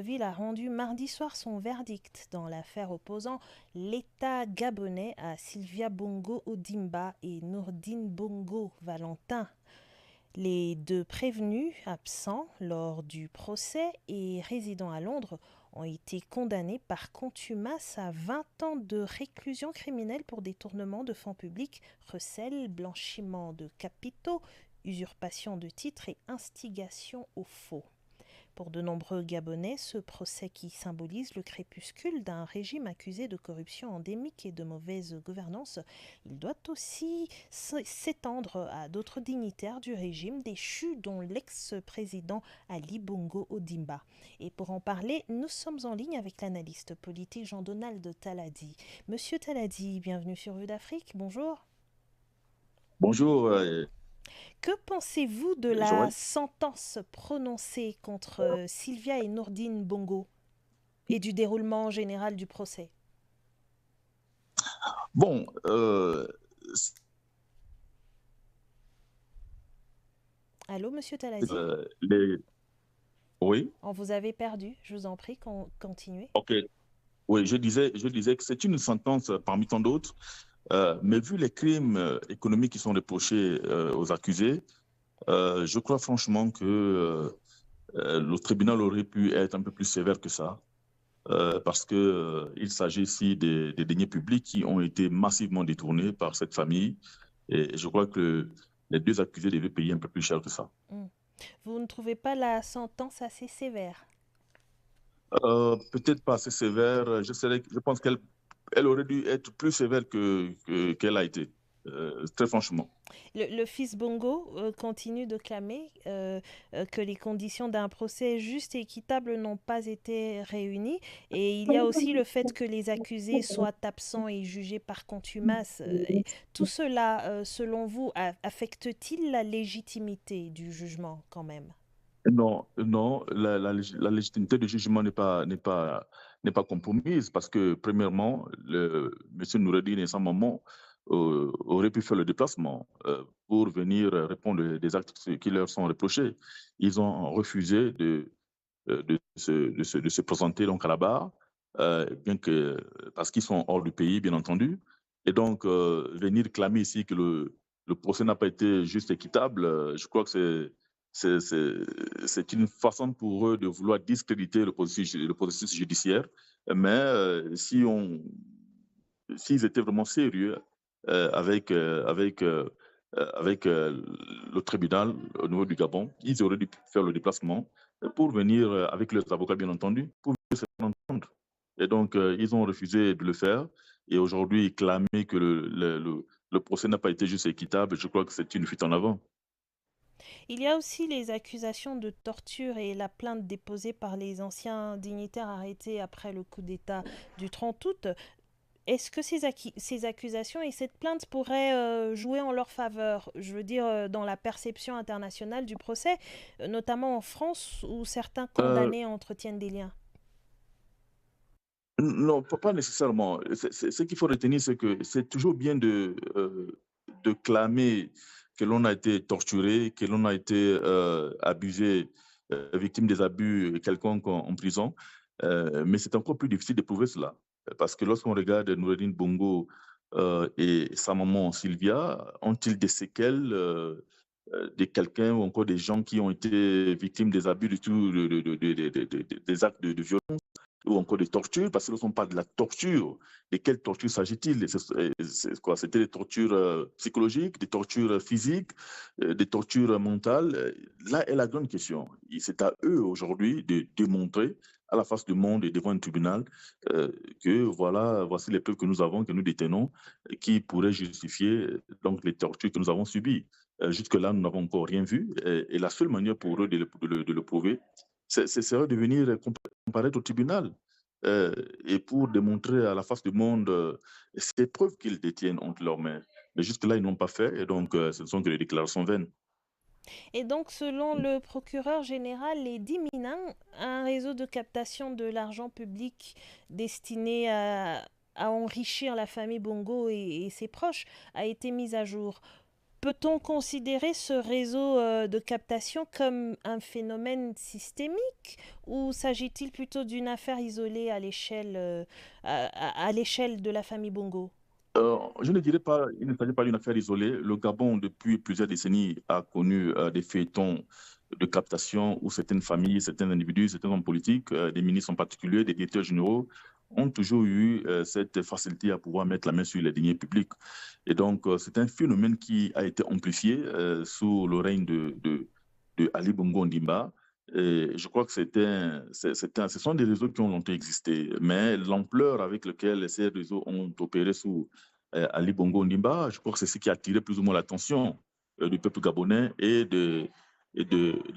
Ville a rendu mardi soir son verdict dans l'affaire opposant l'État gabonais à Sylvia Bongo Ondimba et Nourdine Bongo Valentin. Les deux prévenus absents lors du procès et résidant à Londres ont été condamnés par contumace à 20 ans de réclusion criminelle pour détournement de fonds publics, recel, blanchiment de capitaux, usurpation de titres et instigation au faux. Pour de nombreux Gabonais, ce procès qui symbolise le crépuscule d'un régime accusé de corruption endémique et de mauvaise gouvernance, il doit aussi s'étendre à d'autres dignitaires du régime déchu, dont l'ex-président Ali Bongo Ondimba. Et pour en parler, nous sommes en ligne avec l'analyste politique Jean-Donald Taladi. Monsieur Taladi, bienvenue sur Vue d'Afrique, bonjour. Bonjour, Que pensez-vous de la Joël. sentence prononcée contre Sylvia et Nourdine Bongo et du déroulement général du procès? Bon, Allô, monsieur Taladi? les... oui, On vous avait perdu, je vous en prie, continuez. ok. Oui, je disais que c'est une sentence parmi tant d'autres, mais vu les crimes économiques qui sont reprochés aux accusés, je crois franchement que le tribunal aurait pu être un peu plus sévère que ça, parce que il s'agit ici des deniers publics qui ont été massivement détournés par cette famille, et je crois que les deux accusés devaient payer un peu plus cher que ça. Hmm. Vous ne trouvez pas la sentence assez sévère? Peut-être pas assez sévère. Je pense elle aurait dû être plus sévère qu'elle a été, très franchement. Le fils Bongo continue de clamer que les conditions d'un procès juste et équitable n'ont pas été réunies. Et il y a aussi le fait que les accusés soient absents et jugés par contumace. Tout cela, selon vous, affecte-t-il la légitimité du jugement quand même? Non, non, la légitimité du jugement n'est pas compromise parce que, premièrement, M. Noureddine et sa maman auraient pu faire le déplacement pour venir répondre des actes qui leur sont reprochés. Ils ont refusé de se présenter donc à la barre, bien que, parce qu'ils sont hors du pays, bien entendu. Et donc, venir clamer ici que le procès n'a pas été juste équitable, je crois que c'est une façon pour eux de vouloir discréditer le processus judiciaire. Mais s'ils étaient vraiment sérieux avec le tribunal au niveau du Gabon, ils auraient dû faire le déplacement pour venir avec leurs avocats, bien entendu, pour se faire entendre. Et donc, ils ont refusé de le faire. Et aujourd'hui, clamer que le procès n'a pas été juste et équitable, je crois que c'est une fuite en avant. Il y a aussi les accusations de torture et la plainte déposée par les anciens dignitaires arrêtés après le coup d'État du 30 août. Est-ce que ces accusations et cette plainte pourraient jouer en leur faveur? Je veux dire, dans la perception internationale du procès, notamment en France, où certains Euh, condamnés entretiennent des liens. non, pas nécessairement. Ce qu'il faut retenir, c'est que c'est toujours bien de clamer que l'on a été torturé, que l'on a été abusé, victime des abus quelconques en prison. Mais c'est encore plus difficile de prouver cela. Parce que lorsqu'on regarde Noureddine Bongo et sa maman Sylvia, ont-ils des séquelles de quelqu'un ou encore des gens qui ont été victimes des abus du tout, des actes de violence ou encore des tortures, parce que ce ne sont pas de la torture. De quelle torture s'agit-il? C'est quoi? C'était des tortures psychologiques, des tortures physiques, des tortures mentales. Là est la grande question. C'est à eux aujourd'hui de démontrer à la face du monde et devant un tribunal euh, que voilà, voici les preuves que nous avons, que nous détenons, qui pourraient justifier donc les tortures que nous avons subies. Jusque-là, nous n'avons encore rien vu. Et la seule manière pour eux de le prouver, serait de venir comparaître au tribunal et pour démontrer à la face du monde ces preuves qu'ils détiennent entre leurs mains. Mais jusque-là, ils n'ont pas fait et donc ce ne sont que des déclarations vaines. Et donc, selon le procureur général, les 10 Minins, un réseau de captation de l'argent public destiné à enrichir la famille Bongo et ses proches, a été mis à jour. Peut-on considérer ce réseau de captation comme un phénomène systémique ou s'agit-il plutôt d'une affaire isolée à l'échelle à l'échelle de la famille Bongo? Je ne dirais pas, il ne s'agit pas d'une affaire isolée. Le Gabon, depuis plusieurs décennies, a connu des feuilletons de captation où certaines familles, certains individus, certains hommes politiques, des ministres en particulier, des directeurs généraux, ont toujours eu cette facilité à pouvoir mettre la main sur les deniers publics. Et donc, c'est un phénomène qui a été amplifié sous le règne de Ali Bongo Ondimba. Et je crois que ce sont des réseaux qui ont longtemps existé, mais l'ampleur avec laquelle ces réseaux ont opéré sous Ali Bongo Ondimba, je crois que c'est ce qui a attiré plus ou moins l'attention du peuple gabonais des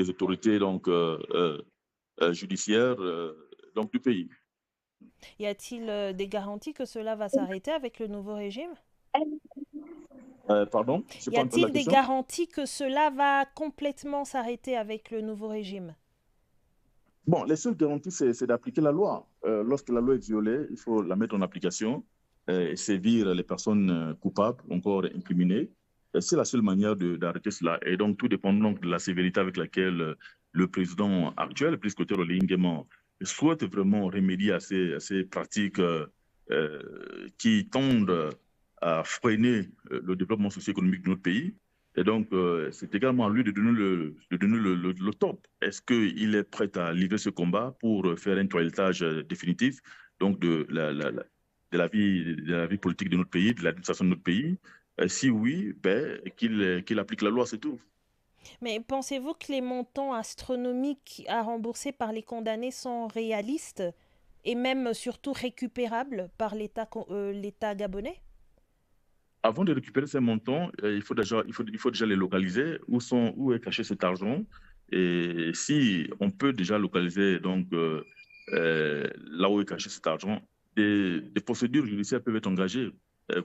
autorités donc, judiciaires donc, du pays. Y a-t-il des garanties que cela va s'arrêter avec le nouveau régime? Pardon, je n'ai Y pas entendu la a-t-il des question. garanties que cela va complètement s'arrêter avec le nouveau régime? Bon, les seules garanties, c'est d'appliquer la loi. Lorsque la loi est violée, il faut la mettre en application et sévir les personnes coupables, encore incriminées. C'est la seule manière d'arrêter cela. Et donc, tout dépend donc de la sévérité avec laquelle le président actuel, le président Oligui Nguema, souhaite vraiment remédier à ces pratiques qui tendent à freiner le développement socio-économique de notre pays. Et donc, c'est également à lui de donner le top. Est-ce qu'il est prêt à livrer ce combat pour faire un toilettage définitif donc de la vie politique de notre pays, de l'administration de notre pays? Si oui, ben, qu'il applique la loi, c'est tout. Mais pensez-vous que les montants astronomiques à rembourser par les condamnés sont réalistes et même surtout récupérables par l'État gabonais? Avant de récupérer ces montants, il faut déjà les localiser. Où est caché cet argent? Et si on peut déjà localiser donc, là où est caché cet argent, des procédures judiciaires peuvent être engagées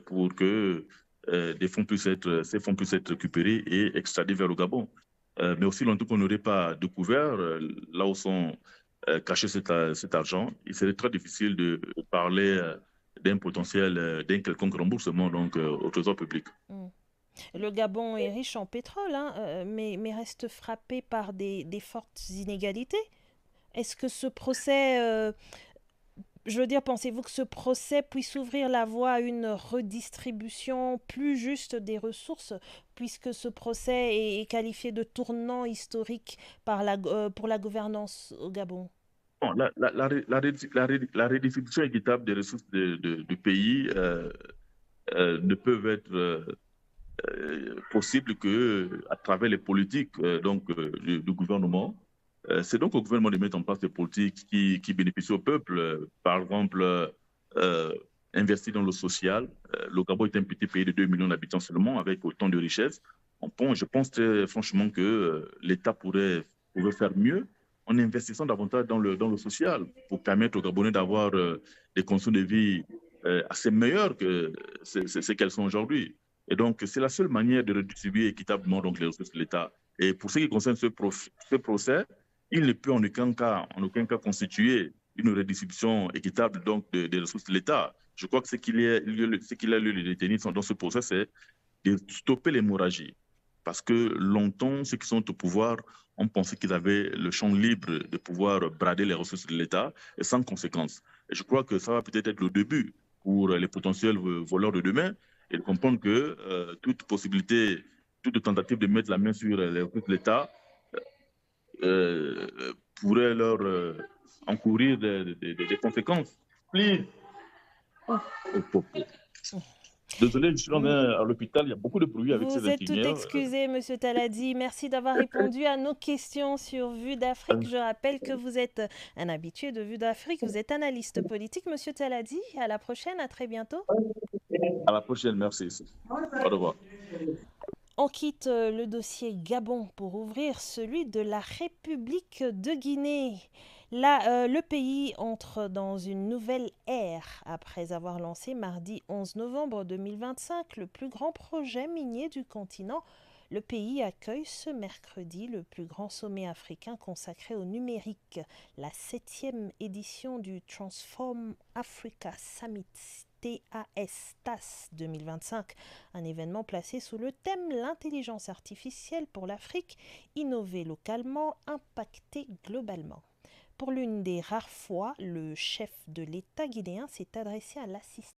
pour que ces fonds puissent être récupérés et extradés vers le Gabon. Mais aussi longtemps qu'on n'aurait pas découvert là où sont cachés cet argent, il serait très difficile de parler d'un potentiel, d'un quelconque remboursement donc, au trésor public. Hmm. Le Gabon est riche en pétrole, hein, mais reste frappé par des fortes inégalités. Est-ce que ce procès, je veux dire, pensez-vous que ce procès puisse ouvrir la voie à une redistribution plus juste des ressources, puisque ce procès est qualifié de tournant historique pour la gouvernance au Gabon? Bon, la redistribution équitable des ressources du pays ne peuvent être possible que à travers les politiques donc, du gouvernement. C'est donc au gouvernement de mettre en place des politiques qui bénéficient au peuple. Par exemple, euh, investir dans le social. Le Gabon est un petit pays de 2 millions d'habitants seulement, avec autant de richesses. Je pense très franchement que l'État pourrait faire mieux en investissant davantage dans le social pour permettre aux Gabonais d'avoir des conditions de vie assez meilleures que ce qu'elles sont aujourd'hui. Et donc, c'est la seule manière de redistribuer équitablement donc, les ressources de l'État. Et pour ce qui concerne ce procès, il ne peut en aucun cas constituer une redistribution équitable donc, des ressources de l'État. Je crois que ce qu'il a lieu de détenir dans ce procès, c'est de stopper l'hémorragie. Parce que longtemps, ceux qui sont au pouvoir ont pensé qu'ils avaient le champ libre de pouvoir brader les ressources de l'État et sans conséquence. Et je crois que ça va peut-être être le début pour les potentiels voleurs de demain et de comprendre que toute possibilité, toute tentative de mettre la main sur les ressources de l'État pourrait leur encourir des conséquences. Please. Désolé, je suis à l'hôpital, il y a beaucoup de bruit avec ces Vous êtes tout infirmières. excusé, Monsieur Taladi. Merci d'avoir répondu à nos questions sur Vue d'Afrique. Je rappelle que vous êtes un habitué de Vue d'Afrique. Vous êtes analyste politique, Monsieur Taladi. À la prochaine, à très bientôt. À la prochaine, merci. Au revoir. On quitte le dossier Gabon pour ouvrir celui de la République de Guinée. Là, le pays entre dans une nouvelle ère après avoir lancé mardi 11 novembre 2025 le plus grand projet minier du continent. Le pays accueille ce mercredi le plus grand sommet africain consacré au numérique, la 7e édition du Transform Africa Summit TAS 2025, un événement placé sous le thème l'intelligence artificielle pour l'Afrique, innover localement, impacter globalement. Pour l'une des rares fois, le chef de l'État guinéen s'est adressé à l'assistance